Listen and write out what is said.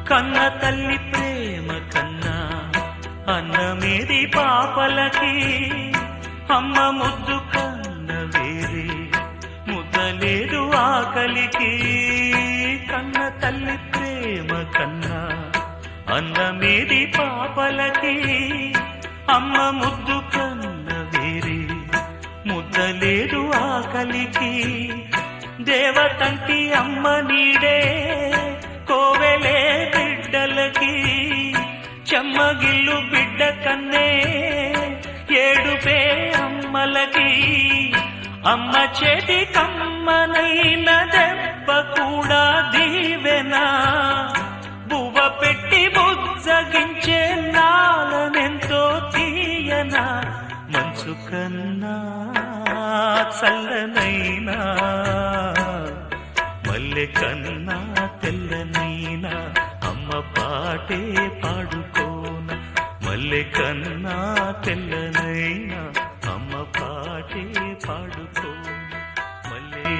కన్న తల్లి ప్రేమ కన్నా అన్నమేది పాపలకి, అమ్మ ముద్దు కన్న వేరే ముద్దలేదు ఆకలికి. కన్న తల్లి ప్రేమ కన్నా అన్నమేది పాపలకి, అమ్మ ముద్దు కన్న వేరే ముద్దలేదు ఆకలికి. దేవతంటి అమ్మ నీడే కోవెలే బిడ్డలకి, చెమ్మగిల్లు బిడ్డ కన్నే ఏడుపే అమ్మలకి. అమ్మ చేతి కమ్మనైన దెబ్బ కూడా దీవెనా, బువ్వ పెట్టి బుజ్జగించే నాలనెంతో తీయనా. మనసు కన్నా చల్లనైనా మల్లె కన్నా తెల్లనైనా అమ్మ పాటే పాడుకోన. మల్లె కన్నా తెల్లనైనా అమ్మ పాటే పాడుకోన. మల్లె